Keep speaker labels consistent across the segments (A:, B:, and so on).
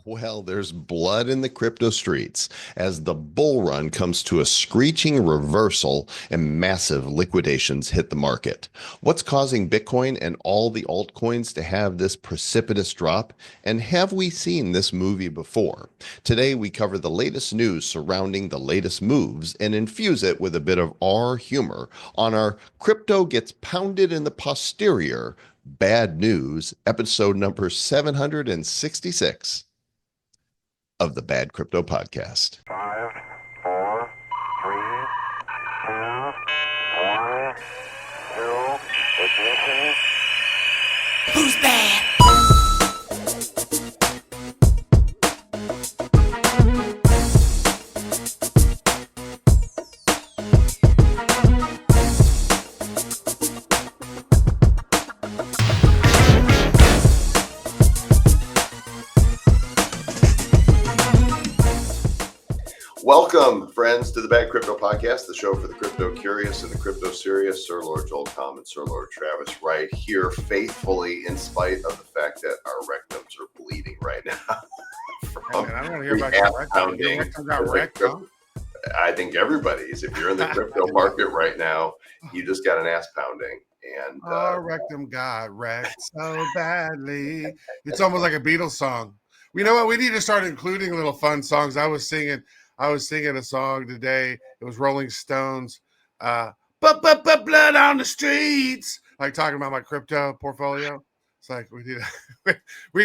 A: Well, there's blood in the crypto streets as the bull run comes to a screeching reversal and massive liquidations hit the market. What's causing Bitcoin and all the altcoins to have this precipitous drop? And have we seen this movie before? Today, we cover the latest news surrounding the latest moves and infuse it with a bit of our humor on our Crypto Gets Pounded in the Posterior Bad News, episode number 766 of the Bad Crypto Podcast.
B: 5, 4, 3, 2, 1, 0, ignition.
C: Who's bad?
A: Welcome, friends, to the Bad Crypto Podcast, the show for the crypto curious and the crypto serious. Sir Lord Joel Comm and Sir Lord Travis Wright here faithfully, in spite of the fact that our rectums are bleeding right now.
D: I don't want to hear about your rectum. Your rectum got wrecked, huh?
A: I think everybody's. If you're in the crypto market right now, you just got an ass pounding. And
D: our rectum got wrecked so badly. It's almost like a Beatles song. You know what? We need to start including little fun songs. I was singing a song today. It was Rolling Stones. Blood on the streets. Like talking about my crypto portfolio. It's like we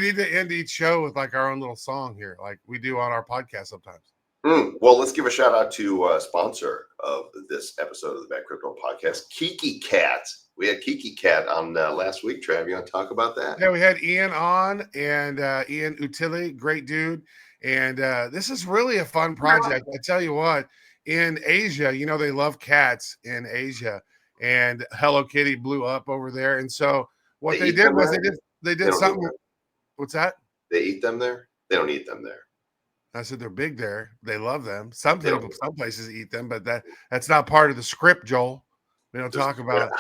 D: need to end each show with like our own little song here, like we do on our podcast sometimes.
A: Well, let's give a shout out to a sponsor of this episode of the Bad Crypto Podcast, Kiki Cat. We had Kiki Cat on last week. Trav, you want to talk about that?
D: Yeah, we had Ian on, and Ian Utili, great dude. And this is really a fun project. I tell you what, in Asia, you know, they love cats in Asia, and Hello Kitty blew up over there. And so what they did was they did something. What's that?
A: They eat them there? They don't eat them there.
D: I said they're big there. They love them. Some places eat them, but that's not part of the script, Joel. We don't talk about.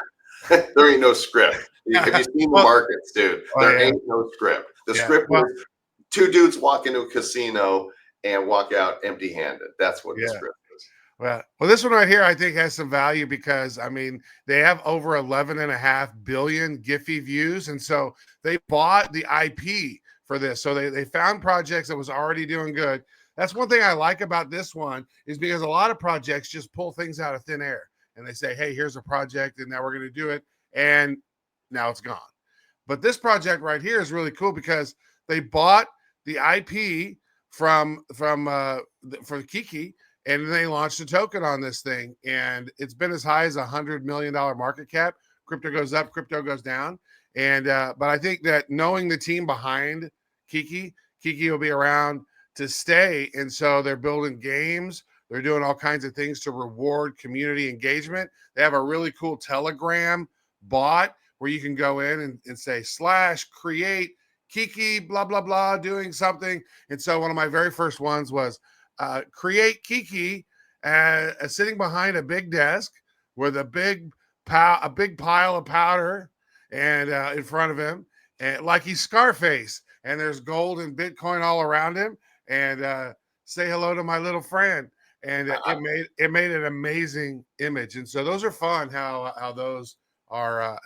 A: There ain't no script. Have you seen the markets, dude? There ain't no script. The script is two dudes walk into a casino and walk out empty-handed. That's what the script is.
D: Well, this one right here, I think, has some value because, I mean, they have over 11.5 billion Giphy views. And so they bought the IP for this. So they found projects that was already doing good. That's one thing I like about this one is because a lot of projects just pull things out of thin air. And they say, hey, here's a project, and now we're going to do it. And now it's gone. But this project right here is really cool because they bought the IP for Kiki, and they launched a token on this thing. And it's been as high as $100 million market cap. Crypto goes up, crypto goes down. And but I think that knowing the team behind Kiki will be around to stay. And so they're building games. They're doing all kinds of things to reward community engagement. They have a really cool Telegram bot where you can go in and say /create Kiki, blah, blah, blah, doing something. And so one of my very first ones was create Kiki sitting behind a big desk with a big pile of powder and in front of him, and like he's Scarface. And there's gold and Bitcoin all around him. And say hello to my little friend. And it made an amazing image. And so those are fun. How those are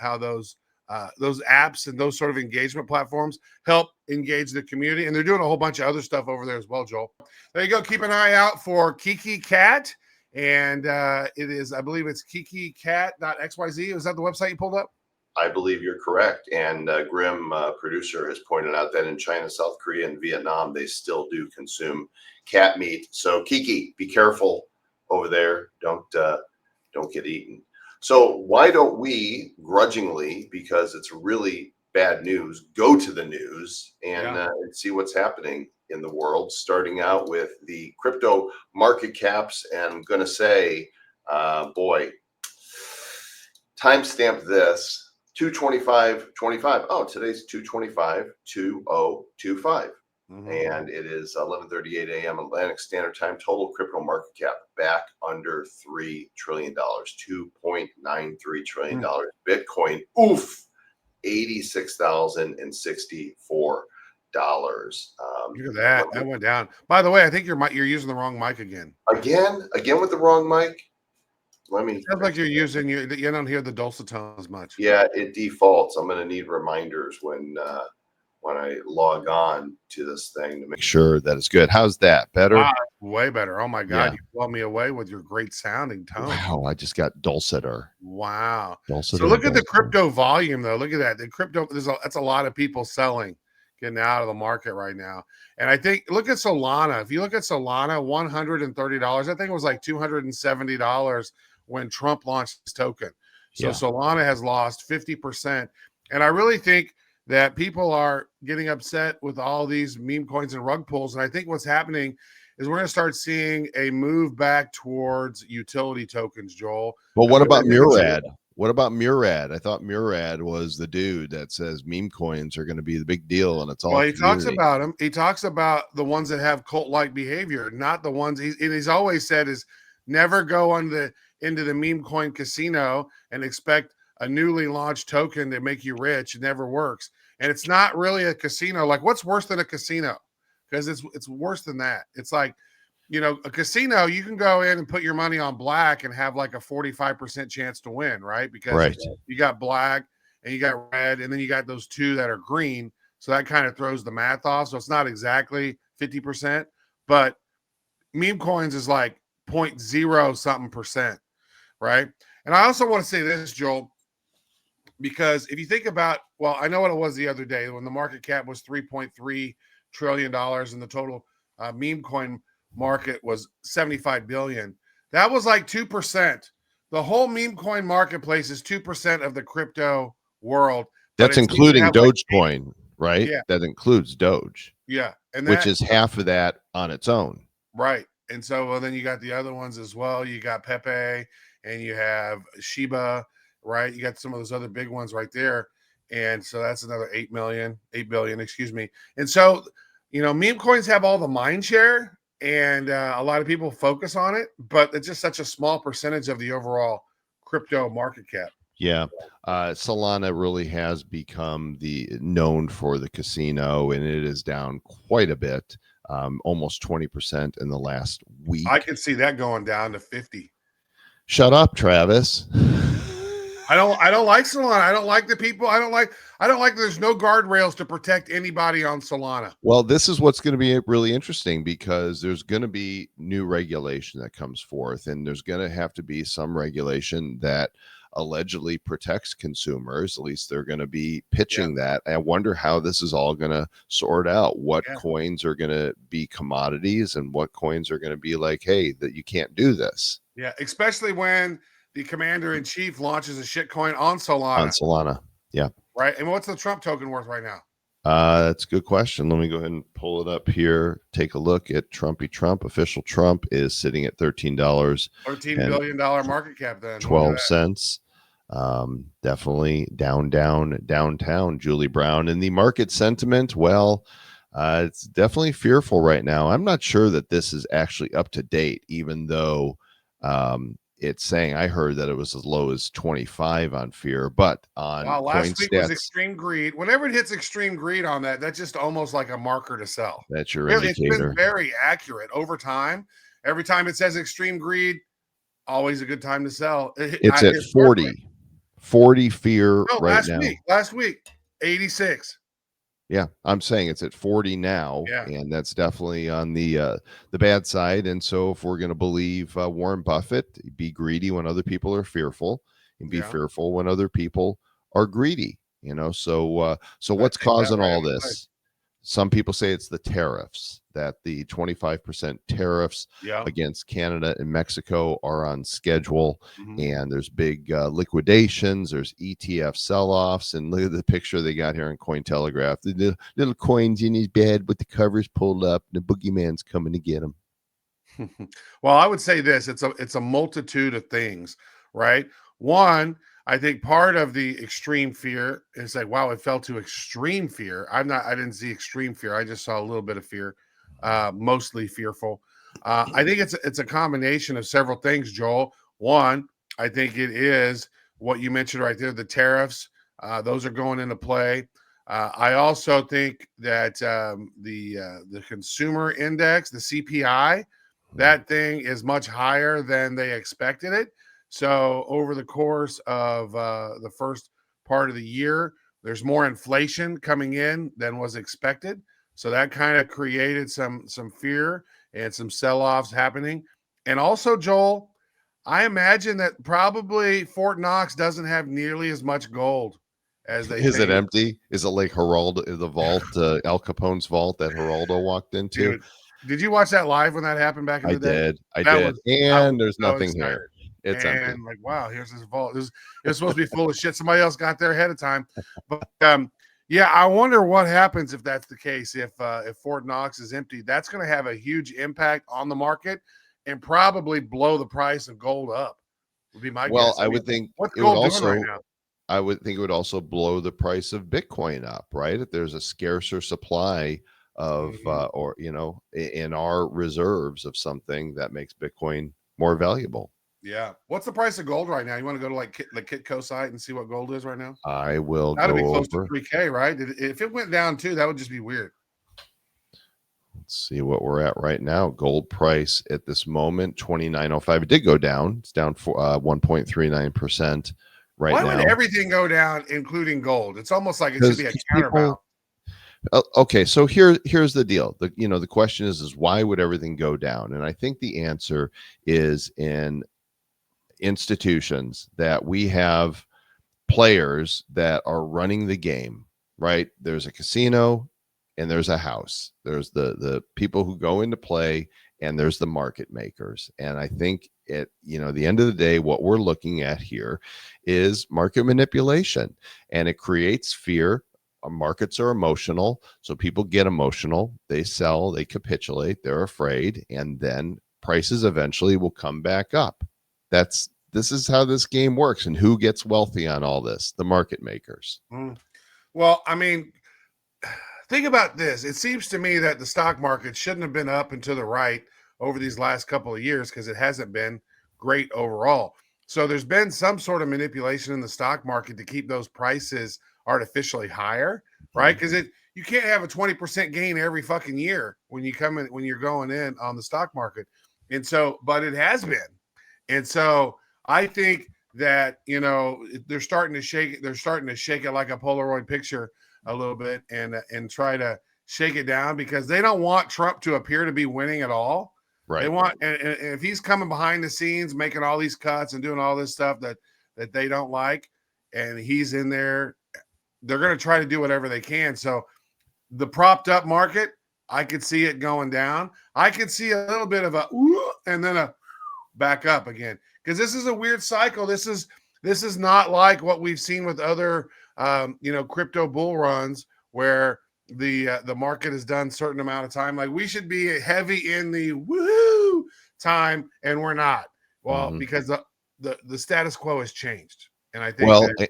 D: those apps and those sort of engagement platforms help engage the community. And they're doing a whole bunch of other stuff over there as well, Joel. There you go. Keep an eye out for Kiki Cat. And it is, I believe it's kikicat.xyz. Is that the website you pulled up?
A: I believe you're correct. And Grim, producer, has pointed out that in China, South Korea, and Vietnam, they still do consume cat meat. So Kiki, be careful over there. Don't get eaten. So why don't we grudgingly, because it's really bad news, go to the news and see what's happening in the world, starting out with the crypto market caps. And I'm going to say, timestamp this. 225.25. Oh, today's 225.2025. And it is 11:38 a.m. Atlantic Standard Time. Total crypto market cap back under $3 trillion, $2.93 trillion. Bitcoin, $86,064.
D: Look at that. That went down. By the way, I think you're using the wrong mic again.
A: Again with the wrong mic. Let me.
D: It sounds like you don't hear the dulcet tones much.
A: Yeah, it defaults. I'm going to need reminders when I log on to this thing to make sure that it's good. How's that? Better?
D: Wow, way better. Oh my God,
A: Yeah.
D: You blew me away with your great sounding tone.
A: Wow, I just got dulceter.
D: Wow.
A: Dulceter.
D: So look at the crypto volume though. Look at that. The crypto, that's a lot of people selling, getting out of the market right now. And I think look at Solana. If you look at Solana, $130. I think it was like $270 when Trump launched his token. So Solana has lost 50%. And I really think that people are getting upset with all these meme coins and rug pulls. And I think what's happening is we're going to start seeing a move back towards utility tokens, Joel.
A: Well, what about Murad? What about Murad? I thought Murad was the dude that says meme coins are going to be the big deal, and it's all.
D: Well, he talks about them. He talks about the ones that have cult-like behavior, not the ones. He's always said is never go into the meme coin casino and expect a newly launched token to make you rich. It never works, and it's not really a casino. Like, what's worse than a casino? Because it's worse than that. It's like, a casino, you can go in and put your money on black and have like a 45% chance to win, right? Because you got black and you got red, and then you got those two that are green. So that kind of throws the math off. So it's not exactly 50%, but meme coins is like 0.0 something percent, right? And I also want to say this, Joel, because if you think about, well, I know what it was the other day when the market cap was $3.3 trillion and the total meme coin market was 75 billion. That was like 2%. The whole meme coin marketplace is 2% of the crypto world.
A: That's including Dogecoin, right?
D: Yeah.
A: That includes Doge.
D: Yeah. And
A: which is half of that on its own.
D: Right. And so, then you got the other ones as well. You got Pepe and you have Shiba, right? You got some of those other big ones right there. And so that's another 8 billion, excuse me. And so, meme coins have all the mind share and a lot of people focus on it, but it's just such a small percentage of the overall crypto market cap.
A: Yeah. Solana really has become known for the casino, and it is down quite a bit, almost 20% in the last week.
D: I can see that going down to 50.
A: Shut up, Travis.
D: I don't like Solana. I don't like the people. I don't like there's no guardrails to protect anybody on Solana.
A: Well, this is what's going to be really interesting because there's going to be new regulation that comes forth, and there's going to have to be some regulation that allegedly protects consumers. At least they're going to be pitching that. I wonder how this is all going to sort out. What coins are going to be commodities and what coins are going to be like, hey, that you can't do this.
D: Yeah, especially when the commander-in-chief launches a shitcoin on Solana.
A: On Solana, yeah.
D: Right, and what's the Trump token worth right now?
A: That's a good question. Let me go ahead and pull it up here. Take a look at Trumpy Trump. Official Trump is sitting at $13.
D: $13 billion market cap then.
A: 12 cents. Definitely downtown, Julie Brown. And the market sentiment, well, it's definitely fearful right now. I'm not sure that this is actually up to date, even though it's saying, I heard that it was as low as 25 on fear, but on
D: last week was extreme greed. Whenever it hits extreme greed on that's just almost like a marker to sell.
A: That's your indicator.
D: It's been very accurate over time. Every time it says extreme greed, always a good time to sell.
A: It's at 40 fear right now.
D: Last week, 86.
A: Yeah, I'm saying it's at 40 now, and that's definitely on the bad side. And so, if we're going to believe Warren Buffett, be greedy when other people are fearful, and be fearful when other people are greedy. So what's causing all this? Right. Some people say it's the tariffs, that the 25% tariffs against Canada and Mexico are on schedule. Mm-hmm. And there's big liquidations, there's ETF sell-offs. And look at the picture they got here in Cointelegraph. The little coins in his bed with the covers pulled up, and the boogeyman's coming to get them.
D: Well, I would say this, it's a multitude of things, right? One, I think part of the extreme fear is like, wow, it fell to extreme fear. I didn't see extreme fear. I just saw a little bit of fear, mostly fearful. I think it's a combination of several things, Joel. One, I think it is what you mentioned right there, the tariffs. Those are going into play. I also think that the consumer index, the CPI, that thing is much higher than they expected it. So over the course of the first part of the year, there's more inflation coming in than was expected. So that kind of created some fear and some sell-offs happening. And also, Joel, I imagine that probably Fort Knox doesn't have nearly as much gold as they
A: Is it
D: think.
A: empty? Is it like Geraldo, the vault, Al Capone's vault that Geraldo walked into?
D: Dude, did you watch that live when that happened back in
A: I
D: the day?
A: did. I
D: That
A: did.
D: was I was
A: And there's
D: so
A: nothing
D: excited.
A: here. It's empty.
D: And like, wow, here's this vault. It was supposed to be full of shit. Somebody else got there ahead of time. But yeah, I wonder what happens if that's the case. If Fort Knox is empty, that's going to have a huge impact on the market and probably blow the price of gold up. Would be my
A: Well,
D: guess.
A: I
D: I mean,
A: would think
D: what's
A: it would
D: gold doing right
A: also
D: now?
A: I would think it would also blow the price of Bitcoin up, right? If there's a scarcer supply of,
D: Mhm.
A: or, in our reserves of something that makes Bitcoin more valuable.
D: Yeah. What's the price of gold right now? You want to go to like the Kitco site and see what gold is right now?
A: I will
D: That'd be
A: go
D: close to
A: over.
D: 3K, right? If it went down too, that would just be weird.
A: Let's see what we're at right now. Gold price at this moment, 29.05. It did go down. It's down for 1.39% right
D: Why would
A: now.
D: everything go down, including gold? It's almost like it should
A: Because
D: be a
A: people
D: counterbalance.
A: Okay, so here's the deal. The question is why would everything go down? And I think the answer is in institutions that we have players that are running the game, right? There's a casino and there's a house. There's the people who go into play and there's the market makers. And I think at the end of the day, what we're looking at here is market manipulation, and it creates fear. Markets are emotional, so people get emotional, they sell, they capitulate, they're afraid, and then prices eventually will come back up. This is how this game works. And who gets wealthy on all this? The market makers.
D: Mm. Well, I mean, think about this. It seems to me that the stock market shouldn't have been up and to the right over these last couple of years because it hasn't been great overall. So there's been some sort of manipulation in the stock market to keep those prices artificially higher, right? Because you can't have a 20% gain every fucking year when you come in when you're going in on the stock market. And so, but it has been. And so I think that they're starting to shake it. They're starting to shake it like a Polaroid picture a little bit and try to shake it down because they don't want Trump to appear to be winning at all. They
A: Right.
D: want and if he's coming behind the scenes making all these cuts and doing all this stuff that they don't like, and he's in there, they're going to try to do whatever they can. So the propped up market, I could see it going down. I could see a little bit of a ooh, and then a back up again because this is a weird cycle. This is not like what we've seen with other crypto bull runs where the market has done certain amount of time. Like we should be heavy in the woo time, and we're not. Well,
A: Mhm.
D: because the status quo has changed, and I think
A: Well,
D: that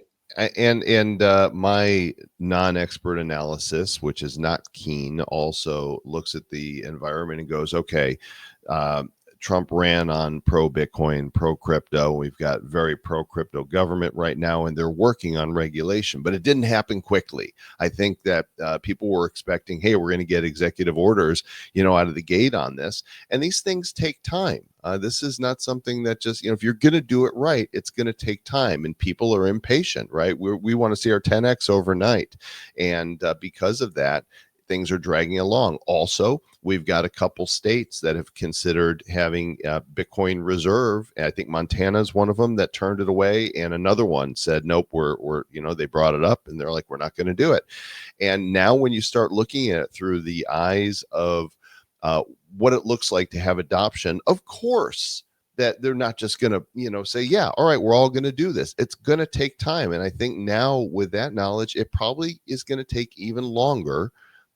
A: and my non-expert analysis, which is not keen, also looks at the environment and goes, okay, Trump ran on pro Bitcoin, pro crypto. We've got very pro crypto government right now, and they're working on regulation, but it didn't happen quickly. I think that people were expecting, hey, we're going to get executive orders, out of the gate on this. And these things take time. This is not something that just, if you're going to do it right, it's going to take time, and people are impatient, right? We want to see our 10X overnight. And because of that, things are dragging along. Also, we've got a couple states that have considered having Bitcoin reserve. I think Montana is one of them that turned it away, and another one said, nope, we're they brought it up, and they're like, we're not going to do it. And now when you start looking at it through the eyes of what it looks like to have adoption, of course, that they're not just going to, say, yeah, all right, we're all going to do this. It's going to take time. And I think now with that knowledge, it probably is going to take even longer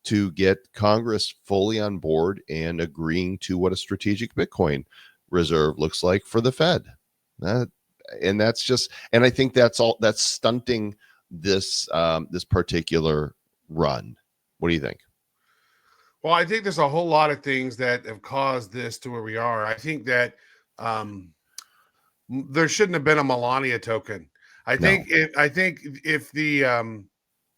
A: to get Congress fully on board and agreeing to what a strategic Bitcoin reserve looks like for the Fed. And I think that's stunting this particular run. What do you think?
D: well, I think there's a whole lot of things that have caused this to where we are. I think that um, there shouldn't have been a Melania token. I
A: No.
D: think if the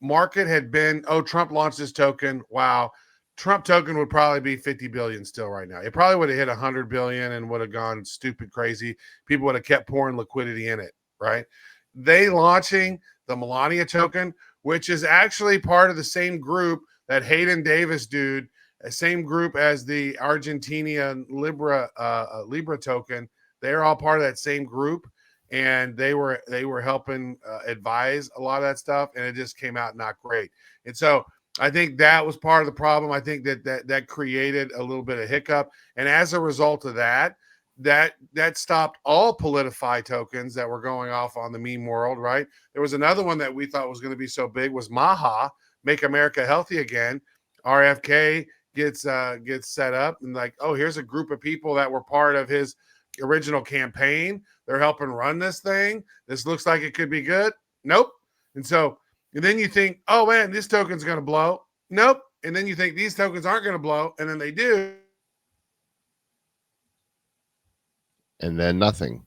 D: market had been, oh, Trump launched this token. Wow. Trump token would probably be 50 billion still right now. It probably would have hit 100 billion and would have gone stupid crazy. People would have kept pouring liquidity in it, right? They launching the Melania token, which is actually part of the same group that Hayden Davis dude, the same group as the Argentinian Libra token. They're all part of that same group, and they were helping advise a lot of that stuff, and it just came out not great. And so I think that was part of the problem. I think that created a little bit of hiccup, and as a result of that stopped all PolitiFi tokens that were going off on the meme world. Right? There was another one that we thought was going to be so big was Maha, Make America Healthy Again. RFK gets set up and like, oh, here's a group of people that were part of his original campaign. They're helping run this thing. This looks like it could be good. Nope. And then you think, oh man, this token's going to blow. Nope. And then you think these tokens aren't going to blow, and then they do.
A: And then nothing.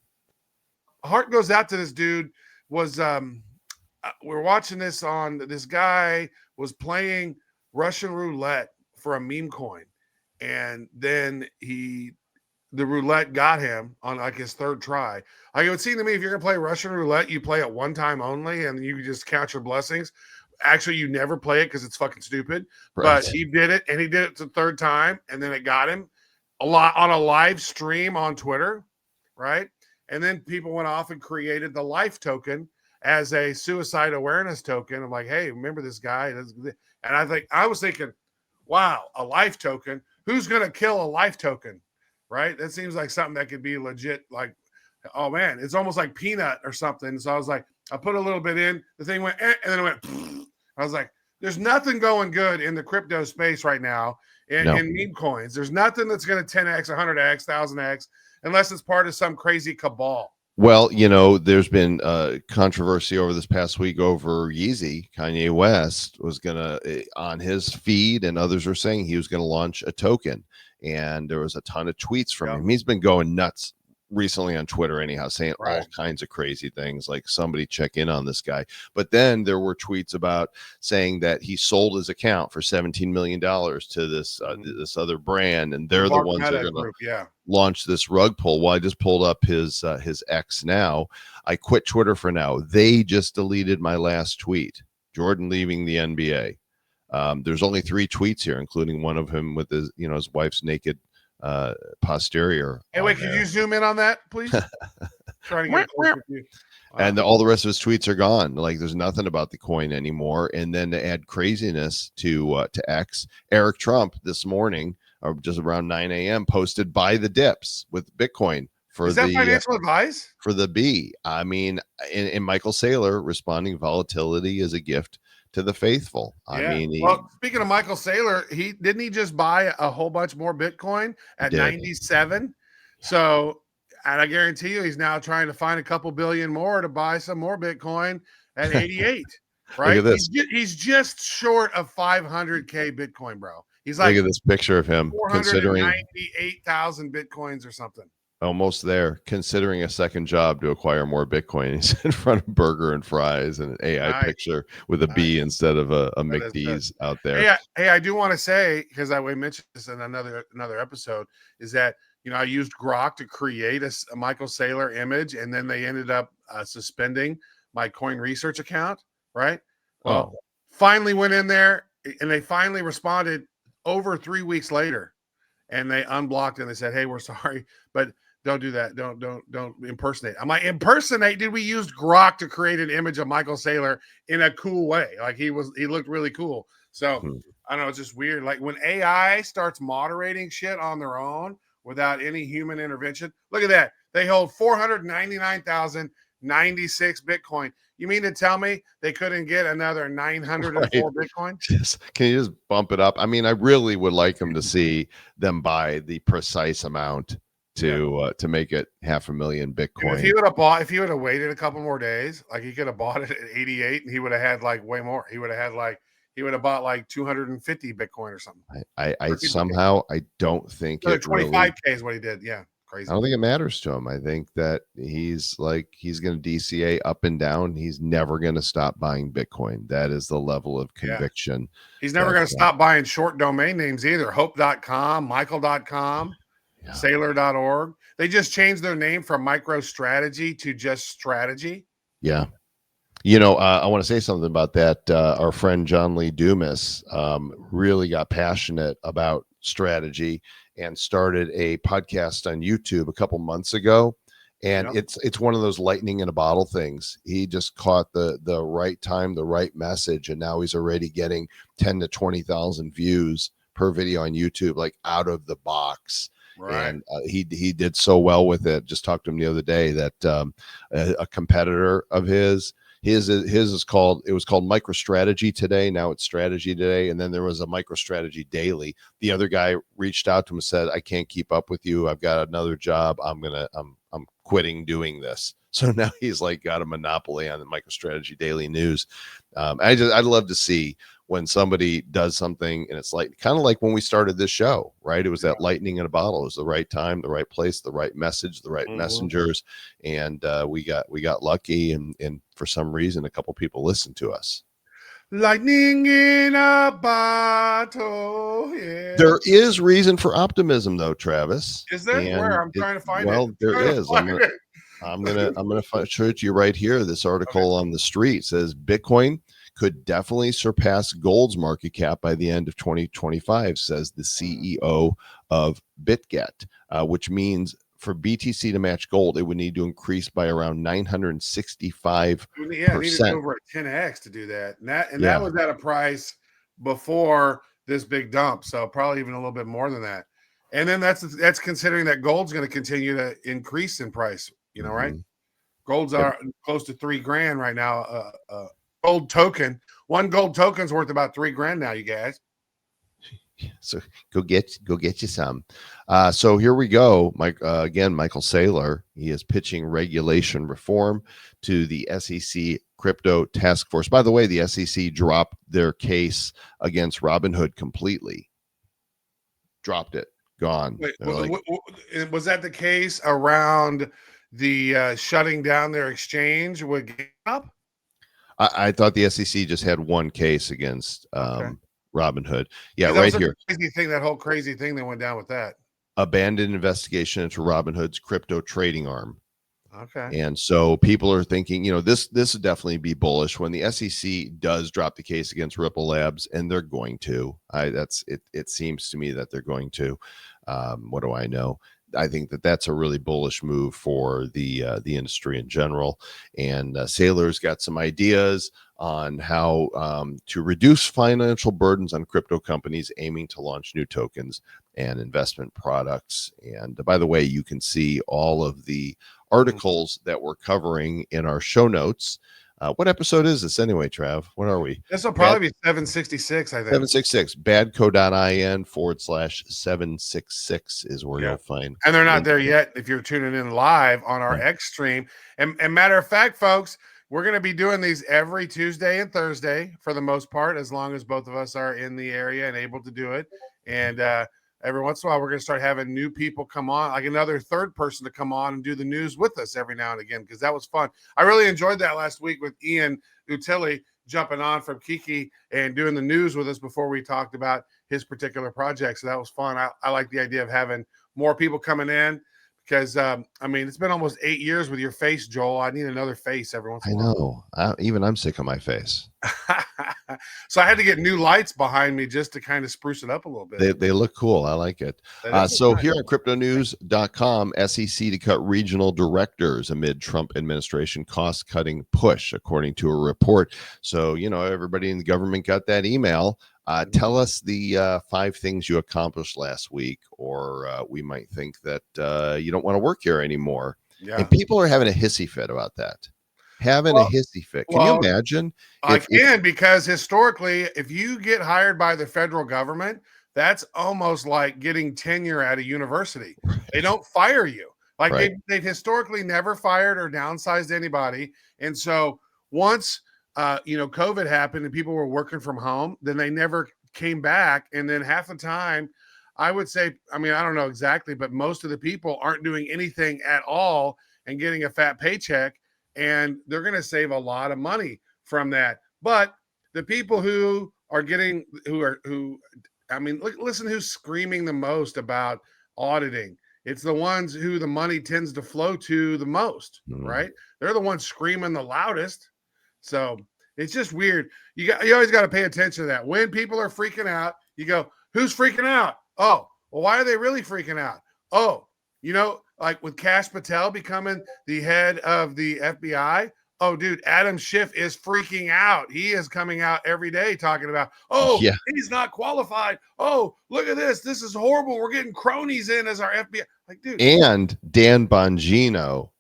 D: Heart goes out to this dude. We're watching this on, this guy was playing Russian roulette for a meme coin, and then the roulette got him on like his third try. Like, it would seem to me, if you're gonna play Russian roulette, you play it one time only, and you just count your blessings. Actually, you never play it because it's fucking stupid. Right. But he did it, and he did it the third time, and then it got him a lot on a live stream on Twitter, right? And then people went off and created the life token as a suicide awareness token. I'm like, hey, remember this guy? And I was thinking, wow, a life token. Who's gonna kill a life token? Right? That seems like something that could be legit. Like, oh man, it's almost like peanut or something. So I was like, I put a little bit in, the thing went, and then it went. I was like, there's nothing going good in the crypto space right now in meme coins. There's nothing that's going to 10x, 100x, 1000x, unless it's part of some crazy cabal.
A: Well, there's been controversy over this past week over Yeezy. Kanye West was going to, on his feed, and others are saying he was going to launch a token. And there was a ton of tweets from him. He's been going nuts recently on Twitter anyhow, saying all kinds of crazy things, like somebody check in on this guy. But then there were tweets about saying that he sold his account for $17 million to this other brand, and they're the ones that are going to launch this rug pull. Well, I just pulled up his X now. I quit Twitter for now. They just deleted my last tweet. Jordan leaving the NBA. There's only 3 tweets here, including one of him with his wife's naked posterior.
D: Hey, wait, can you zoom in on that, please? Trying to get close with you.
A: And all the rest of his tweets are gone. Like, there's nothing about the coin anymore. And then to add craziness to X, Eric Trump this morning, or just around 9 a.m., posted buy the dips with Bitcoin.
D: Is that financial advice?
A: For the B. I mean, and Michael Saylor responding, volatility is a gift to the faithful. I mean,
D: well, speaking of Michael Saylor, he just buy a whole bunch more Bitcoin at 97. So, and I guarantee you, he's now trying to find a couple billion more to buy some more Bitcoin at 88. Right?
A: Look at this.
D: He's just short of 500K Bitcoin, bro. He's like,
A: look at this picture of him considering
D: 98,000 Bitcoins or something.
A: Almost there, considering a second job to acquire more Bitcoin. He's in front of Burger and Fries and an AI picture with a B instead of a McD's out there.
D: Hey, I do want to say, because I mentioned this in another episode, is that I used Grok to create a Michael Saylor image, and then they ended up suspending my coin research account. Right? Well, finally went in there, and they finally responded over 3 weeks later, and they unblocked and they said, "Hey, we're sorry, but." Don't do that. Don't impersonate. I'm like, impersonate? Dude, we used Grok to create an image of Michael Saylor in a cool way. Like, he looked really cool. So I don't know, it's just weird. Like, when AI starts moderating shit on their own without any human intervention. Look at that. They hold 499,096 Bitcoin. You mean to tell me they couldn't get another 904 Bitcoin?
A: Can you just bump it up? I mean, I really would like them to see them buy the precise amount to make it 500,000 Bitcoin.
D: And if he would have waited a couple more days, like, he could have bought it at 88 and he would have had like way more. He would have bought like 250 Bitcoin or something.
A: I somehow, I don't think
D: so 25K is what he did. Yeah. crazy.
A: I don't think it matters to him. I think that he's going to DCA up and down. He's never going to stop buying Bitcoin. That is the level of
D: Yeah.
A: conviction.
D: He's never going to stop buying short domain names either. Hope.com, Michael.com,
A: Yeah.
D: Sailor.org. They just changed their name from MicroStrategy to just Strategy.
A: Yeah. I want to say something about that. Our friend John Lee Dumas really got passionate about strategy and started a podcast on YouTube a couple months ago. And it's one of those lightning in a bottle things. He just caught the right time, the right message, and now he's already getting 10 to 20,000 views per video on YouTube, like out of the box.
D: Right.
A: And he did so well with it. Just talked to him the other day that a competitor of his was called MicroStrategy Today. Now it's Strategy Today. And then there was a MicroStrategy Daily. The other guy reached out to him and said, I can't keep up with you. I've got another job. I'm quitting doing this. So now he's like got a monopoly on the MicroStrategy Daily News. I'd love to see when somebody does something and it's like kind of like when we started this show, right? It was that lightning in a bottle. It was the right time, the right place, the right message, the right messengers, and we got lucky. And for some reason, a couple people listened to us.
D: Lightning in a bottle. Yeah.
A: There is reason for optimism, though, Travis.
D: Is there? Where? I'm trying to find it.
A: Well, there is. I'm gonna show it to you right here. This article on the street says Bitcoin could definitely surpass gold's market cap by the end of 2025, says the CEO of BitGet, which means for BTC to match gold, it would need to increase by around 965%.
D: Yeah, it needed over a 10x to do that. That was at a price before this big dump, so probably even a little bit more than that. And then that's considering that gold's going to continue to increase in price. Right? Gold's are close to $3,000 right now. Gold token, one gold token's worth about $3,000 now, you guys.
A: So go get you some. So here we go. Michael Saylor, he is pitching regulation reform to the SEC crypto task force. By the way, the SEC dropped their case against Robinhood completely. Dropped it. Gone.
D: Wait, was that the case around the shutting down their exchange with GameStop?
A: I thought the SEC just had one case against Robinhood. Yeah, right here.
D: That whole crazy thing that went down with that.
A: Abandoned investigation into Robinhood's crypto trading arm.
D: Okay.
A: And so people are thinking, this would definitely be bullish when the SEC does drop the case against Ripple Labs, and they're going to. It seems to me that they're going to. What do I know? I think that's a really bullish move for the industry in general. And Saylor's got some ideas on how to reduce financial burdens on crypto companies aiming to launch new tokens and investment products. And by the way, you can see all of the articles that we're covering in our show notes. What episode is this anyway, Trav? What are we?
D: This will probably be 766, I think.
A: 766, badco.in/766 is where you'll find.
D: And they're not there yet if you're tuning in live on our X stream. And matter of fact, folks, we're going to be doing these every Tuesday and Thursday for the most part, as long as both of us are in the area and able to do it. And every once in a while, we're going to start having new people come on, like another third person to come on and do the news with us every now and again, because that was fun. I really enjoyed that last week with Ian Utilli jumping on from Kiki and doing the news with us before we talked about his particular project. So that was fun. I like the idea of having more people coming in because, it's been almost 8 years with your face, Joel. I need another face every once in a while.
A: I know. Even I'm sick of my face.
D: So I had to get new lights behind me just to kind of spruce it up a little bit.
A: They look cool. I like it. So here at cryptonews.com, SEC to cut regional directors amid Trump administration cost-cutting push, according to a report. So, everybody in the government got that email. Tell us the 5 things you accomplished last week, or we might think that you don't want to work here anymore. Yeah. And people are having a hissy fit about that. A hissy fit. Can you imagine?
D: Because historically, if you get hired by the federal government, that's almost like getting tenure at a university. Right. They don't fire you. They've historically never fired or downsized anybody. And so once COVID happened and people were working from home, then they never came back. And then half the time, I would say, I mean, I don't know exactly, but most of the people aren't doing anything at all and getting a fat paycheck, and they're going to save a lot of money from that. But the people who are getting, I mean, listen, who's screaming the most about auditing? It's the ones who the money tends to flow to the most,
A: Mm.
D: right? They're the ones screaming the loudest. So it's just weird. You always got to pay attention to that. When people are freaking out, you go, who's freaking out? Oh, well, why are they really freaking out? Oh, like with Kash Patel becoming the head of the FBI. Oh, dude, Adam Schiff is freaking out. He is coming out every day talking about, oh,
A: Yeah.
D: he's not qualified. Oh, look at this. This is horrible. We're getting cronies in as our FBI. Like, dude.
A: And Dan Bongino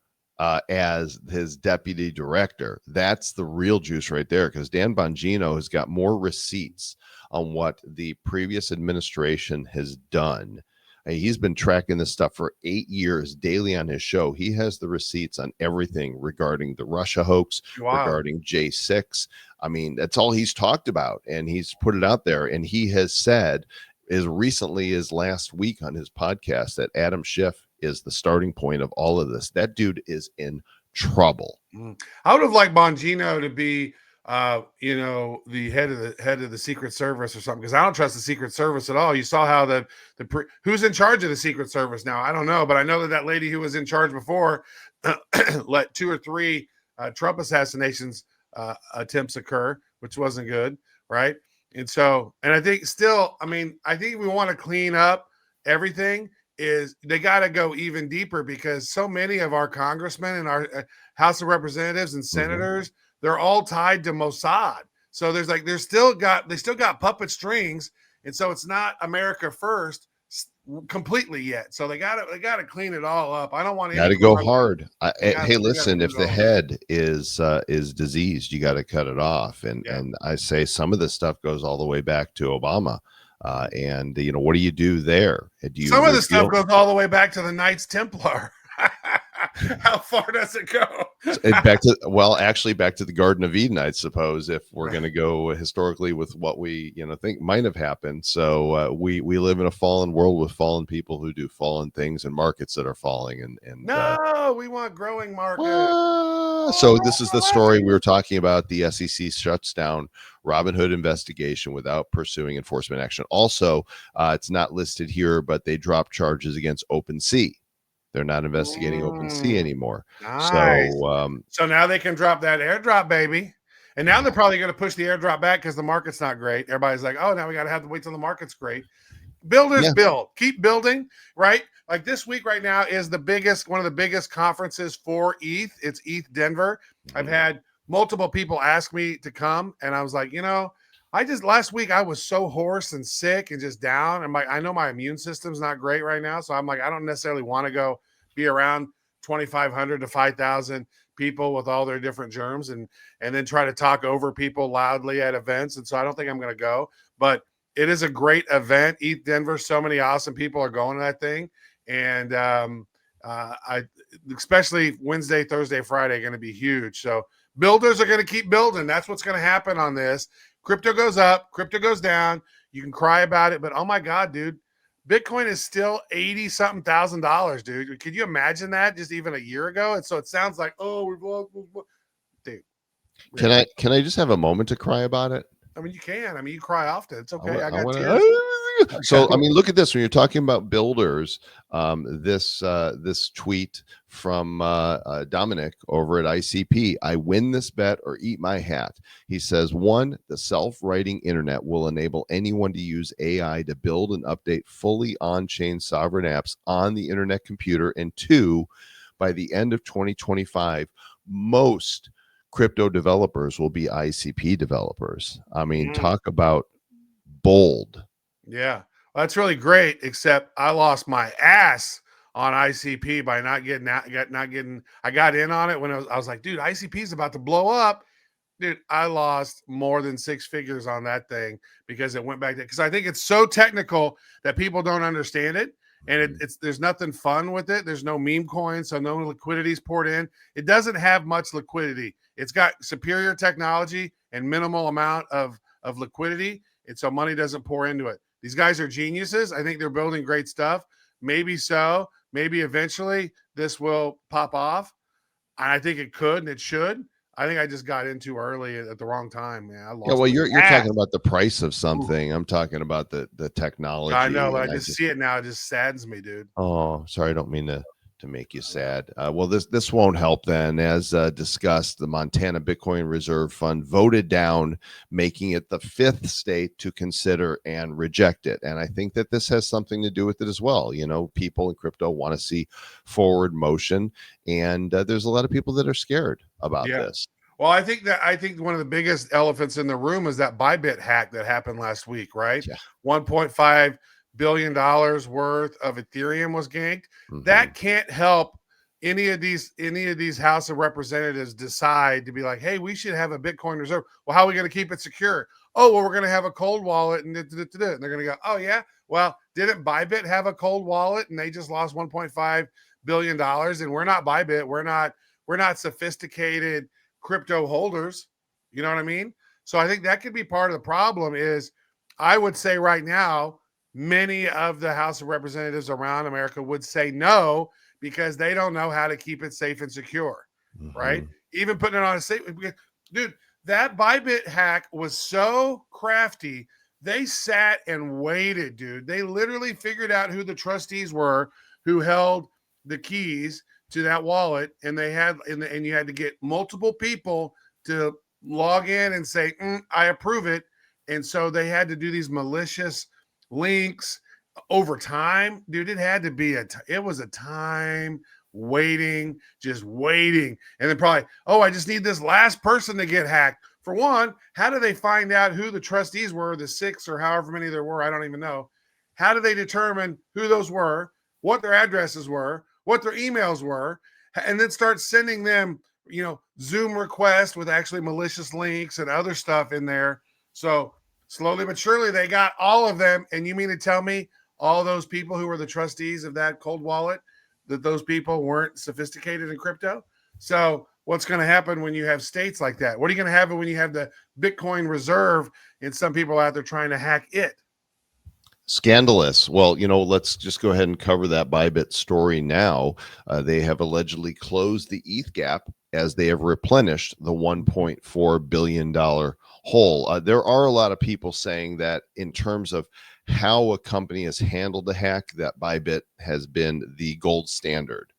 A: as his deputy director. That's the real juice right there, because Dan Bongino has got more receipts on what the previous administration has done. He's been tracking this stuff for 8 years daily on his show. He has the receipts on everything regarding the Russia hoax,
D: Wow.
A: regarding J6. I mean, that's all he's talked about, and he's put it out there. And he has said as recently as last week on his podcast that Adam Schiff is the starting point of all of this. That dude is in trouble.
D: I would have liked Bongino to be the head of the Secret Service or something, because I don't trust the Secret Service at all. You saw how who's in charge of the Secret Service now? I don't know, but I know that lady who was in charge before let 2 or 3 Trump assassinations attempts occur, which wasn't good, right? And I think still, I mean, I think we want to clean up everything. Is they got to go even deeper, because so many of our congressmen and our House of Representatives and senators, they're all tied to Mossad. So they still got puppet strings, and so it's not America first completely yet. So they got to clean it all up. I don't want
A: Got to go hard. Hey, listen, if the
D: all.
A: head is diseased, you got to cut it off. And I say some of this stuff goes all the way back to Obama. And what do you do there?
D: Some of the stuff goes all the way back to the Knights Templar. How far does it go?
A: Back to the Garden of Eden, I suppose, if we're going to go historically with what we think might have happened. So we live in a fallen world with fallen people who do fallen things and markets that are falling. And
D: we want growing markets.
A: So this is the story we were talking about. The SEC shuts down Robinhood investigation without pursuing enforcement action. Also, it's not listed here, but they dropped charges against OpenSea. They're not investigating OpenSea anymore.
D: Nice. So now they can drop that airdrop, baby. And now they're probably going to push the airdrop back because the market's not great. Everybody's like, oh, now we got to have to wait till the market's great. Builders build. Keep building, right? Like this week right now is one of the biggest conferences for ETH. It's ETH Denver. I've had multiple people ask me to come, and I was like, last week I was so hoarse and sick and just down. And I know my immune system's not great right now. So I'm like, I don't necessarily want to go be around 2,500 to 5,000 people with all their different germs and then try to talk over people loudly at events. And so I don't think I'm going to go, but it is a great event. ETH Denver. So many awesome people are going to that thing. And I especially Wednesday, Thursday, Friday, going to be huge. So builders are going to keep building. That's what's going to happen on this. Crypto goes up, crypto goes down. You can cry about it, but oh my God, dude, Bitcoin is still $80-something thousand, dude. Could you imagine that just even a year ago? And so it sounds like, oh, dude.
A: Can I just have a moment to cry about it?
D: I mean, you can. I mean, you cry often. It's okay. I got
A: tears. So, I mean, look at this. When you're talking about builders, this tweet from Dominic over at ICP, I win this bet or eat my hat. He says, 1, the self-writing internet will enable anyone to use AI to build and update fully on-chain sovereign apps on the internet computer. And 2, by the end of 2025, most crypto developers will be ICP developers. I mean, talk about bold.
D: Yeah, well, that's really great. Except I lost my ass on ICP by not getting. I got in on it when I was like, dude, ICP is about to blow up. Dude, I lost more than 6 figures on that thing because it went back to, because I think it's so technical that people don't understand it. And there's nothing fun with it. There's no meme coins, so no liquidity is poured in. It doesn't have much liquidity. It's got superior technology and minimal amount of liquidity, and so money doesn't pour into it. These guys are geniuses. I think they're building great stuff. Maybe so. Maybe eventually this will pop off. I think it could and it should. I think I just got in too early at the wrong time, man. I
A: Yeah,
D: lost
A: well,
D: my
A: you're
D: ass.
A: talking about the price of
D: Ooh,
A: something. I'm talking about the
D: I know,
A: technology,
D: but I
A: and I
D: just
A: just
D: see it now. It just saddens me, dude.
A: oh, sorry, I don't mean to make you sad. Well, this won't help then. As discussed, the Montana Bitcoin Reserve Fund voted down, making it the fifth state to consider and reject it. And I think that this has something to do with it as well. You know, people in crypto want to see forward motion, and there's a lot of people that are scared about
D: Yeah.
A: this.
D: Well, I think one of the biggest elephants in the room is that Bybit hack that happened last week, right?
A: Yeah.
D: $1.5 billion worth of Ethereum was ganked.
A: Hmm.
D: That can't help any of these House of Representatives decide to be like, hey, we should have a Bitcoin reserve. Well, how are we going to keep it secure? Oh, well, we're going to have a cold wallet, and they're going to go, oh yeah. Well, didn't Bybit have a cold wallet and they just lost $1.5 billion? And we're not Bybit. We're not sophisticated crypto holders. You know what I mean? So I think that could be part of the problem is I would say right now, many of the House of Representatives around America would say no because they don't know how to keep it safe and secure, right?
A: Hmm.
D: Even putting it on a safe, dude, that Bybit hack was so crafty. They sat and waited, dude. They literally figured out who the trustees were who held the keys to that wallet, and they had and you had to get multiple people to log in and say I approve it, and so they had to do these malicious links over time, dude. It had to be it was a time waiting, just waiting, and then probably I just need this last person to get hacked. For one, how do they find out who the trustees were, the six or however many there were? I don't even know. How do they determine who those were, what their addresses were, what their emails were, and then start sending them, Zoom requests with actually malicious links and other stuff in there. So slowly but surely they got all of them. And you mean to tell me all those people who were the trustees of that cold wallet, that those people weren't sophisticated in crypto? So what's going to happen when you have states like that? What are you going to have when you have the Bitcoin reserve and some people out there trying to hack it?
A: Scandalous. Well, let's just go ahead and cover that Bybit story now. They have allegedly closed the ETH gap as they have replenished the $1.4 billion hole. There are a lot of people saying that in terms of how a company has handled the hack, that Bybit has been the gold standard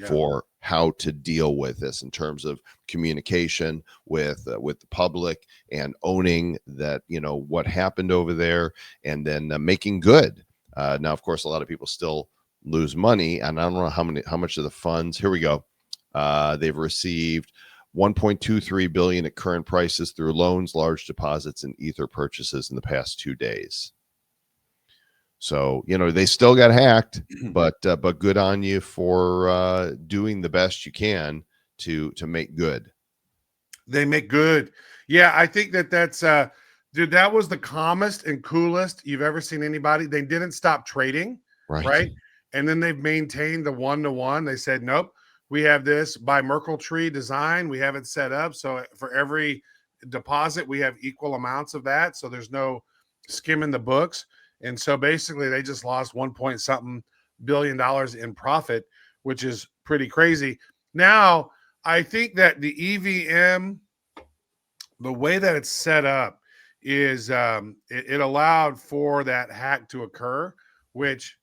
A: for how to deal with this in terms of communication with the public and owning that what happened over there, and then making good. Now, of course, a lot of people still lose money, and I don't know how much of the funds. Here we go. They've received 1.23 billion at current prices through loans, large deposits, and ether purchases in the past 2 days. So, they still got hacked, but good on you for doing the best you can to make good.
D: They make good. Yeah, I think that's dude, that was the calmest and coolest you've ever seen anybody. They didn't stop trading,
A: Right.
D: right? And then they've maintained the one-to-one. They said, nope, we have this by Merkle tree design. We have it set up. So for every deposit, we have equal amounts of that. So there's no skimming the books. And so basically they just lost 1 point something billion dollars in profit, which is pretty crazy. Now, I think that the EVM, the way that it's set up, is it allowed for that hack to occur, which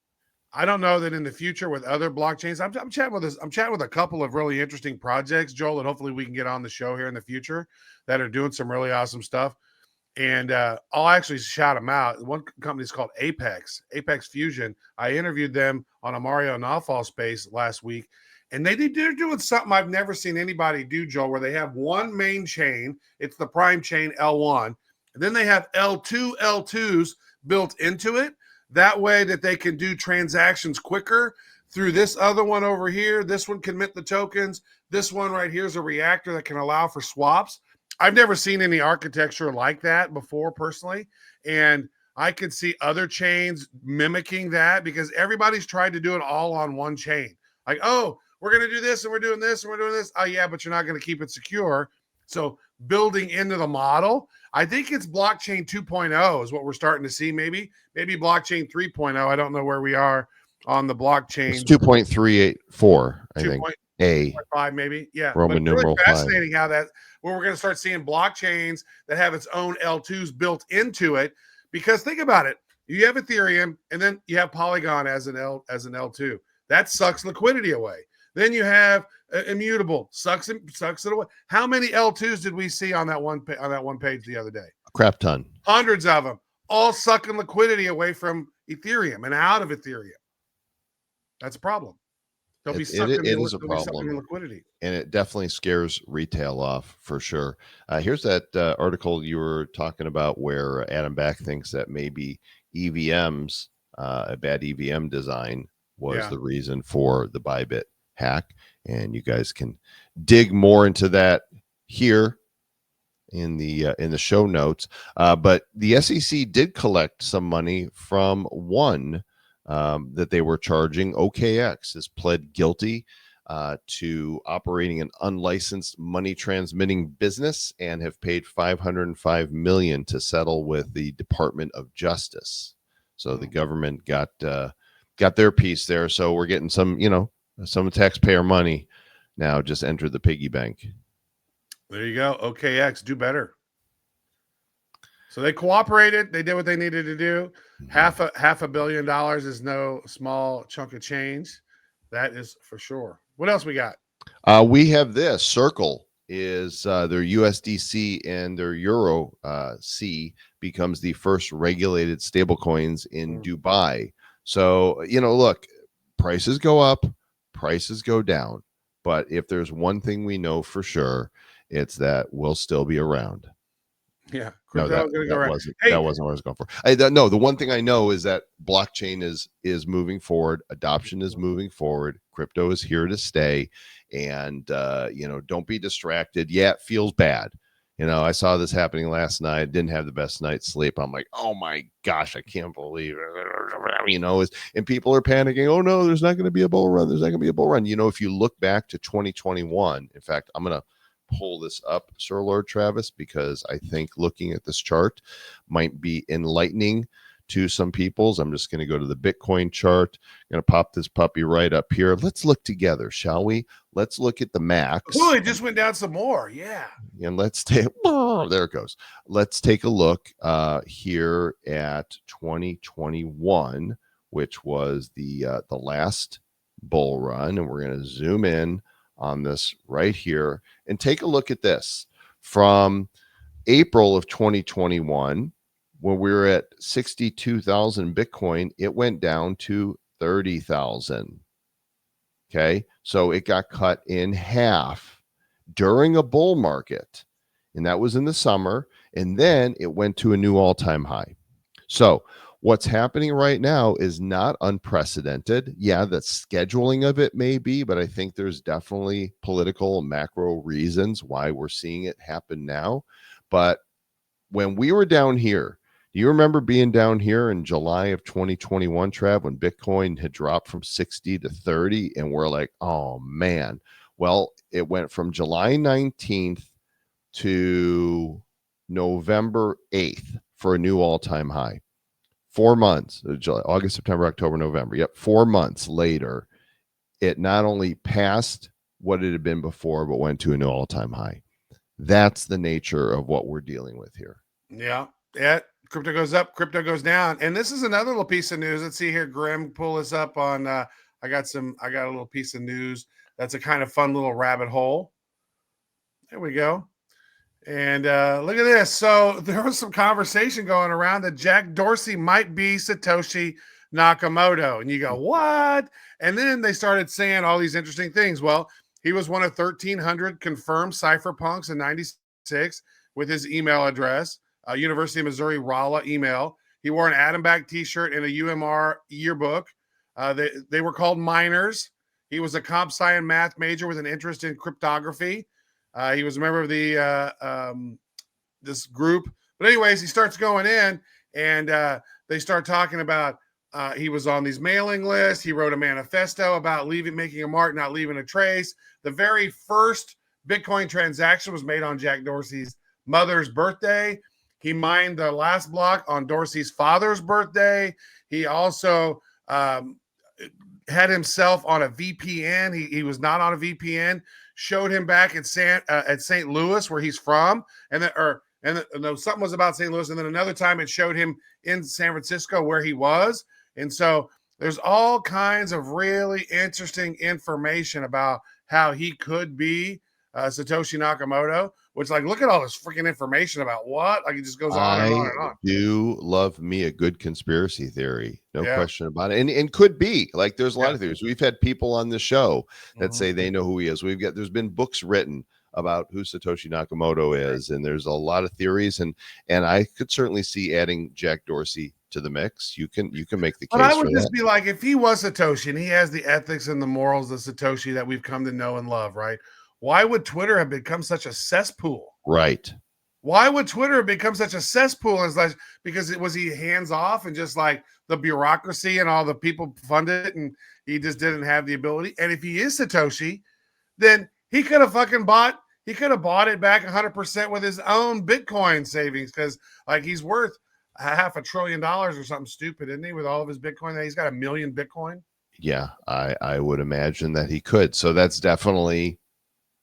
D: I don't know that in the future with other blockchains. I'm chatting with this. I'm chatting with a couple of really interesting projects, Joel, that hopefully we can get on the show here in the future that are doing some really awesome stuff. And I'll actually shout them out. One company is called Apex Fusion. I interviewed them on a Mario Nawfal space last week, and they're doing something I've never seen anybody do, Joe, where they have one main chain. It's the prime chain L1. And then they have L2s built into it. That way that they can do transactions quicker through this other one over here. This one can mint the tokens. This one right here is a reactor that can allow for swaps. I've never seen any architecture like that before personally. And I could see other chains mimicking that because everybody's tried to do it all on one chain. Like, oh, we're going to do this and we're doing this and we're doing this. Oh, yeah, but you're not going to keep it secure. So building into the model, I think it's blockchain 2.0 is what we're starting to see. Maybe blockchain 3.0. I don't know where we are on the blockchain.
A: It's 2.384, I think.
D: 2.5 maybe. Yeah. But
A: Roman
D: it's really
A: numeral 5.
D: fascinating how that where we're going to start seeing blockchains that have its own L2s built into it. Because think about it. You have Ethereum and then you have Polygon as an L2. That sucks liquidity away. Then you have immutable, sucks it away. How many L2s did we see on that one page the other day?
A: A crap ton.
D: Hundreds of them, all sucking liquidity away from Ethereum and out of Ethereum. That's a problem. They'll be sucking
A: it is a problem.
D: Liquidity.
A: And it definitely scares retail off for sure. Here's that article you were talking about where Adam Back thinks that maybe EVMs, a bad EVM design was the reason for the Bybit hack. And you guys can dig more into that here in the show notes. But the SEC did collect some money from one that they were charging. OKX has pled guilty to operating an unlicensed money transmitting business and have paid $505 million to settle with the Department of Justice. So the government got their piece there. So we're getting some taxpayer money now just entered the piggy bank.
D: There you go. OKX, do better. So they cooperated. They did what they needed to do. $500 million is no small chunk of change. That is for sure. What else we got?
A: We have this. Circle is their USDC and their Euro C becomes the first regulated stablecoins in Dubai. So, look, prices go up, prices go down. But if there's one thing we know for sure, it's that we'll still be around.
D: Yeah.
A: No, that wasn't what I was going for. No, the one thing I know is that blockchain is moving forward. Adoption is moving forward. Crypto is here to stay. And, don't be distracted. Yeah, it feels bad. I saw this happening last night. Didn't have the best night's sleep. I'm like, oh my gosh, I can't believe it. And people are panicking. Oh no, there's not going to be a bull run. There's not going to be a bull run. If you look back to 2021, in fact, I'm going to pull this up, Sir Lord Travis, because I think looking at this chart might be enlightening to some people's. I'm just going to go to the Bitcoin chart. I'm going to pop this puppy right up here. Let's look together, shall we? Let's look at the max.
D: Oh, it just went down some more. Yeah.
A: And let's take, there it goes. Let's take a look here at 2021, which was the last bull run. And we're going to zoom in on this right here and take a look at this from April of 2021. When we were at 62,000 Bitcoin, it went down to 30,000. Okay. So it got cut in half during a bull market. And that was in the summer. And then it went to a new all-time high. So what's happening right now is not unprecedented. Yeah, the scheduling of it may be, but I think there's definitely political and macro reasons why we're seeing it happen now. But when we were down here, do you remember being down here in July of 2021, Trav, when Bitcoin had dropped from 60 to 30? And we're like, oh, man. Well, it went from July 19th to November 8th for a new all-time high. 4 months, July, August, September, October, November. Yep, 4 months later, it not only passed what it had been before, but went to a new all-time high. That's the nature of what we're dealing with here.
D: Yeah. Crypto goes up, crypto goes down. And this is another little piece of news. Let's see here. Grim, pull us up on I got a little piece of news that's a kind of fun little rabbit hole. There we go. And look at this. So there was some conversation going around that Jack Dorsey might be Satoshi Nakamoto. And you go, what? And then they started saying all these interesting things. Well, he was one of 1,300 confirmed cypherpunks in 96 with his email address. University of Missouri Rolla email. He wore an Adam Back t-shirt and a UMR yearbook. They were called miners. He was a comp sci and math major with an interest in cryptography. He was a member of the this group. But anyways, he starts going in and they start talking about he was on these mailing lists. He wrote a manifesto about making a mark, not leaving a trace. The very first Bitcoin transaction was made on Jack Dorsey's mother's birthday. He mined the last block on Dorsey's father's birthday. He also had himself on a VPN. He was not on a VPN. Showed him back at St. Louis, where he's from, and no, something was about St. Louis, and then another time it showed him in San Francisco where he was. And so there's all kinds of really interesting information about how he could be Satoshi Nakamoto, which, like, look at all this freaking information about what, like, it just goes on and on and on.
A: Do love me a good conspiracy theory, no
D: Yeah.
A: question about it, and could be like there's a lot of theories. We've had people on the show that say they know who he is. There's been books written about who Satoshi Nakamoto is, and there's a lot of theories, and I could certainly see adding Jack Dorsey to the mix. You can make the case.
D: But I would
A: for
D: just
A: that.
D: be like, if he was Satoshi and he has the ethics and the morals of Satoshi that we've come to know and love, right? Why would Twitter have become such a cesspool?
A: Right.
D: Why would Twitter have become such a cesspool? Is like, because was he hands off and just like the bureaucracy and all the people funded it, and he just didn't have the ability? And if he is Satoshi, then he could have bought it back 100% with his own Bitcoin savings, because like he's worth $500 billion or something stupid, isn't he? With all of his Bitcoin, he's got 1 million Bitcoin.
A: Yeah, I would imagine that he could. So that's definitely,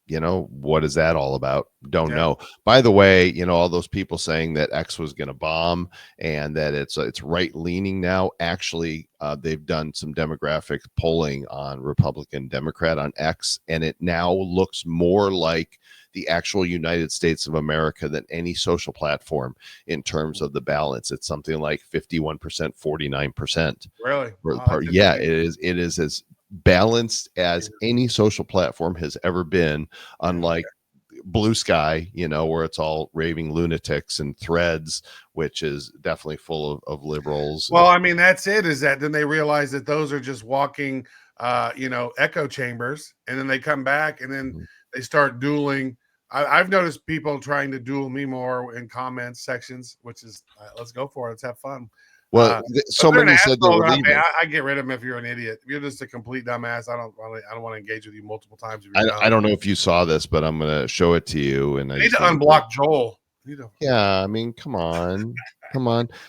A: what is that all about? Don't know. By the way, all those people saying that X was going to bomb and that it's right leaning now. Actually, they've done some demographic polling on Republican Democrat on X, and it now looks more like the actual United States of America than any social platform in terms of the balance. It's something like 51%, 49%.
D: Really?
A: Yeah, it is as balanced as any social platform has ever been, unlike Blue Sky, where it's all raving lunatics, and Threads, which is definitely full of liberals.
D: Well, I mean, that's it, is that then they realize that those are just walking echo chambers, and then they come back and then they start dueling. I've noticed people trying to duel me more in comments sections, which is let's go for it. Let's have fun.
A: Well, so many said they were leaving.
D: I get rid of him if you're an idiot. If you're just a complete dumbass, I don't want to engage with you multiple times.
A: I don't know if you saw this, but I'm going to show it to you. And I
D: need to unblock Joel.
A: Yeah, I mean, come on.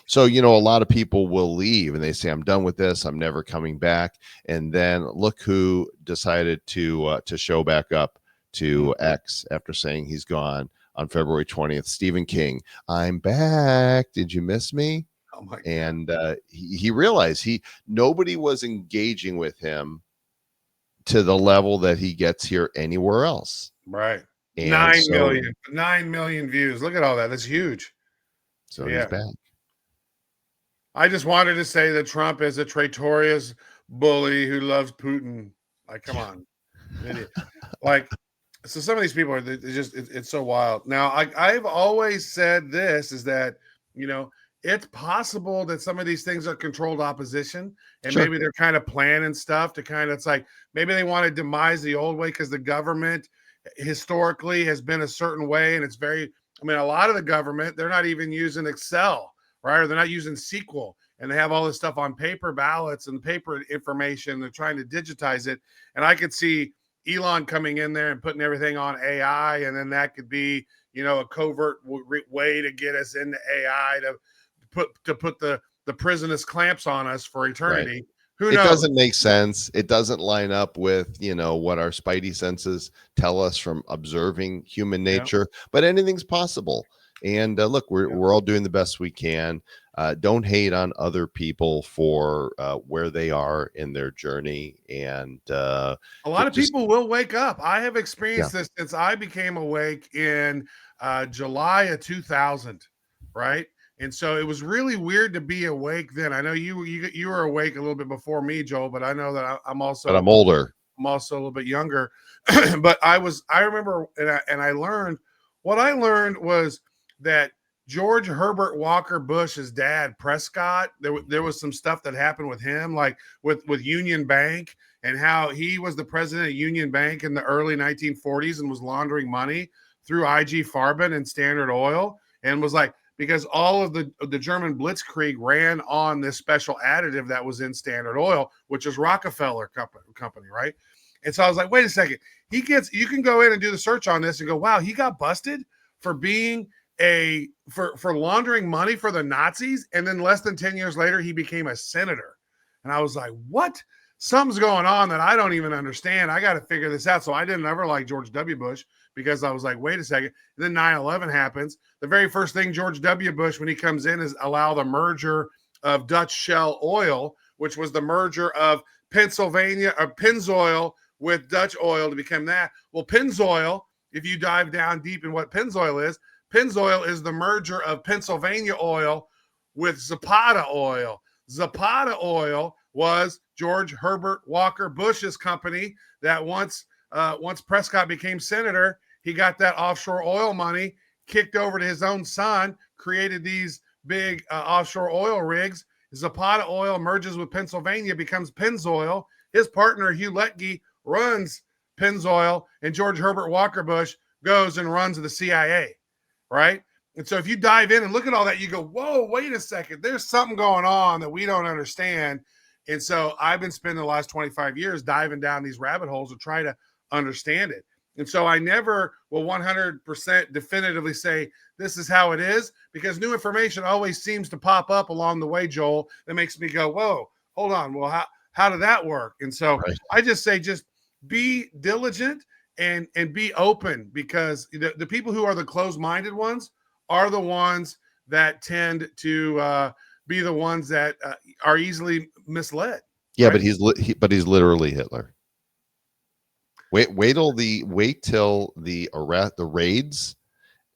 A: So, a lot of people will leave and they say, I'm done with this. I'm never coming back. And then look who decided to show back up to X after saying he's gone on February 20th. Stephen King, I'm back. Did you miss me?
D: Oh my God.
A: And he realized nobody was engaging with him to the level that he gets here anywhere else.
D: Right.
A: And
D: 9 million views. Look at all that. That's huge.
A: So he's back.
D: I just wanted to say that Trump is a traitorous bully who loves Putin. Like, come on. Like, so some of these people are it's so wild. Now, I've always said this, is that, it's possible that some of these things are controlled opposition, and maybe they're kind of planning stuff to it's like maybe they want to demise the old way because the government historically has been a certain way, and it's a lot of the government, they're not even using Excel, right? Or they're not using SQL, and they have all this stuff on paper ballots and paper information. They're trying to digitize it, and I could see Elon coming in there and putting everything on AI, and then that could be a covert way to get us into AI to put the prisoners clamps on us for eternity. Right. Who knows?
A: It doesn't make sense. It doesn't line up with what our spidey senses tell us from observing human nature. But anything's possible. And look, we're all doing the best we can. Don't hate on other people for where they are in their journey. And
D: a lot of people will wake up. I have experienced this since I became awake in July of 2000, right? And so it was really weird to be awake then. I know you were awake a little bit before me, Joel, but I know that I'm also.
A: But I'm older.
D: I'm also a little bit younger. But I remember, and I learned. What I learned was that George Herbert Walker Bush's dad, Prescott, there was some stuff that happened with him, like with Union Bank, and how he was the president of Union Bank in the early 1940s and was laundering money through IG Farben and Standard Oil, and was like, because all of the German Blitzkrieg ran on this special additive that was in Standard Oil, which is Rockefeller company, right? And so I was like, wait a second. You can go in and do the search on this and go, wow, he got busted for being for laundering money for the Nazis. And then less than 10 years later, he became a senator. And I was like, what? Something's going on that I don't even understand. I got to figure this out. So I didn't ever like George W. Bush because I was like, wait a second. And then 9/11 happens. The very first thing George W. Bush, when he comes in, is allow the merger of Dutch Shell Oil, which was the merger of Pennzoil with Dutch Oil to become that. Well, Pennzoil, if you dive down deep in what Pennzoil is the merger of Pennsylvania Oil with Zapata Oil. Zapata Oil was George Herbert Walker Bush's company that once Prescott became senator, he got that offshore oil money, kicked over to his own son, created these big offshore oil rigs. Zapata Oil merges with Pennsylvania, becomes Pennzoil. His partner, Hugh Letke, runs Pennzoil, and George Herbert Walker Bush goes and runs the CIA, right? And so if you dive in and look at all that, you go, whoa, wait a second. There's something going on that we don't understand. And so I've been spending the last 25 years diving down these rabbit holes to try to understand it. And so I never will 100% definitively say this is how it is, because new information always seems to pop up along the way, Joel, that makes me go, whoa, hold on. Well, how did that work? And so I just say, just be diligent and be open, because the people who are the closed-minded ones are the ones that tend to be the ones that are easily misled.
A: Yeah,
D: right?
A: but he's literally Hitler. Wait till the raids,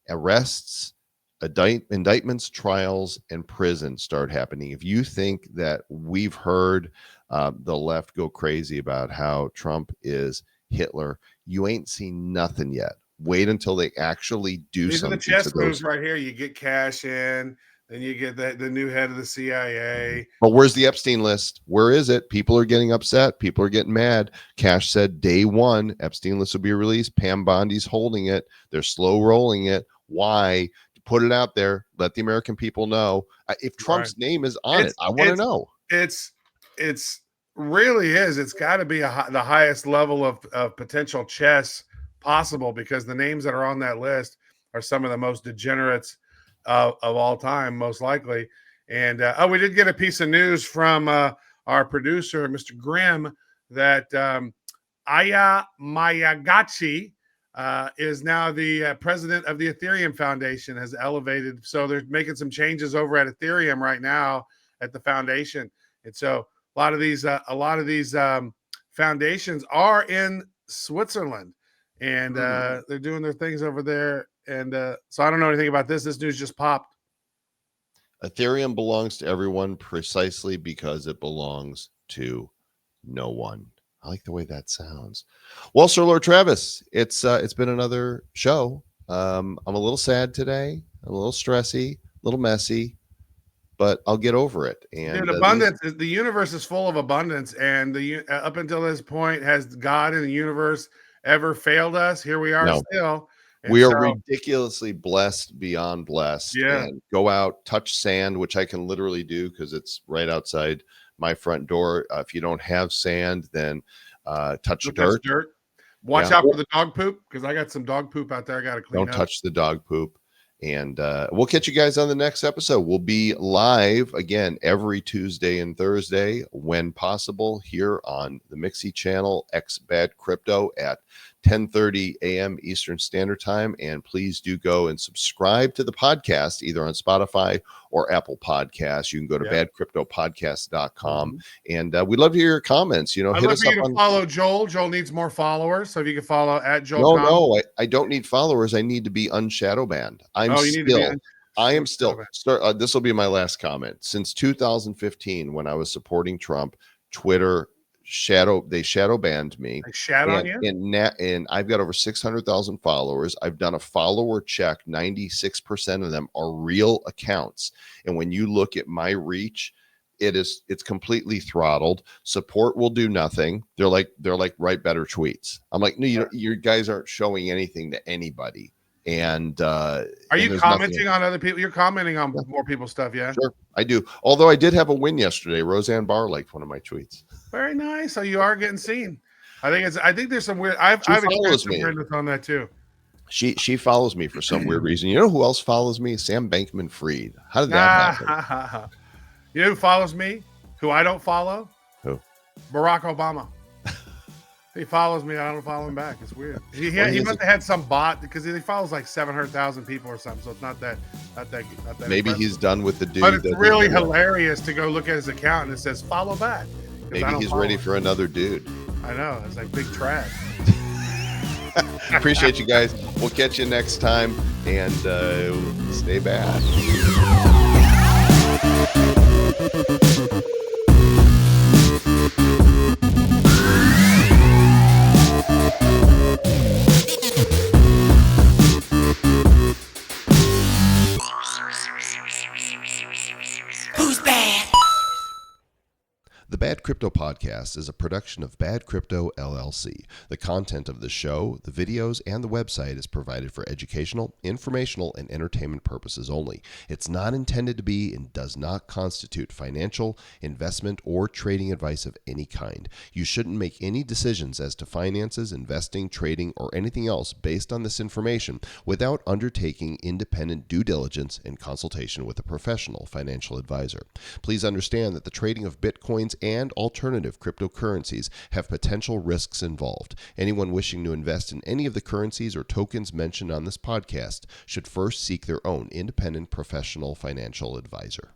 A: arrests, indictments, trials, and prison start happening. If you think that we've heard the left go crazy about how Trump is Hitler, you ain't seen nothing yet. Wait until they actually do
D: These
A: something.
D: are the chess moves right here. You get cash in, then you get the new head of the CIA.
A: But where's the Epstein list? Where is it? People are getting upset. People are getting mad. Cash said day one, Epstein list will be released. Pam Bondi's holding it. They're slow rolling it. Why? Put it out there. Let the American people know. If Trump's name is on it, I want to know.
D: It's really is. It's got to be the highest level of potential chess possible, because the names that are on that list are some of the most degenerates of all time, most likely. And we did get a piece of news from our producer, Mr. Grimm, that Aya Mayagachi is now the president of the Ethereum Foundation, has elevated. So they're making some changes over at Ethereum right now at the foundation. And so a lot of these foundations are in Switzerland, and they're doing their things over there. And so I don't know anything about this. This news just popped.
A: Ethereum belongs to everyone precisely because it belongs to no one. I like the way that sounds. Well, Sir Lord Travis, it's been another show. I'm a little sad today, a little stressy, a little messy, but I'll get over it. And
D: abundance, the universe is full of abundance, and up until this point, has God and the universe ever failed us? Here we are still. And
A: we are ridiculously blessed beyond blessed.
D: Yeah.
A: And go out, touch sand, which I can literally do because it's right outside my front door. If you don't have sand, then touch dirt.
D: Watch out for the dog poop, because I got some dog poop out there I got to clean up.
A: Don't touch the dog poop. And we'll catch you guys on the next episode. We'll be live again every Tuesday and Thursday when possible here on the Mixie channel, X Bad Crypto, at 10:30 a.m. Eastern Standard Time. And please do go and subscribe to the podcast either on Spotify or Apple Podcasts. You can go to badcryptopodcast.com. And we'd love to hear your comments.
D: I'd
A: hit
D: love
A: us
D: for
A: up
D: you to
A: on
D: follow Joel. Joel needs more followers, so if you can follow at Joel Comm.
A: No, I don't need followers. I need to be unshadow banned. I am still. This will be my last comment. Since 2015, when I was supporting Trump, Twitter shadow banned me.
D: On you?
A: And I've got over 600,000 followers. I've done a follower check. 96% of them are real accounts. And when you look at my reach, it's completely throttled. Support will do nothing. They're like write better tweets. I'm like, no, you guys aren't showing anything to anybody. And are
D: you commenting on other people? You're commenting on more people's stuff, yeah?
A: Sure, I do. Although I did have a win yesterday. Roseanne Barr liked one of my tweets.
D: Very nice. So you are getting seen. I think there's some weird.
A: She
D: I've
A: follows
D: experienced some
A: me.
D: weirdness on that too.
A: She follows me for some weird reason. You know who else follows me? Sam Bankman-Fried. How did that happen?
D: You know who follows me? Who I don't follow?
A: Who?
D: Barack Obama. He follows me. I don't follow him back. It's weird. He must have had some bot because he follows like 700,000 people or something. So it's not that.
A: Maybe
D: impressive.
A: he's done with the dude.
D: But it's really hilarious to go look at his account and it says follow back.
A: Maybe he's ready for another dude.
D: I know. It's like big trash.
A: Appreciate you guys. We'll catch you next time, and stay bad.
C: Who's bad?
A: The Bad Crypto Podcast is a production of Bad Crypto LLC. The content of the show, the videos, and the website is provided for educational, informational, and entertainment purposes only. It's not intended to be and does not constitute financial, investment, or trading advice of any kind. You shouldn't make any decisions as to finances, investing, trading, or anything else based on this information without undertaking independent due diligence and consultation with a professional financial advisor. Please understand that the trading of Bitcoins and alternative cryptocurrencies have potential risks involved. Anyone wishing to invest in any of the currencies or tokens mentioned on this podcast should first seek their own independent professional financial advisor.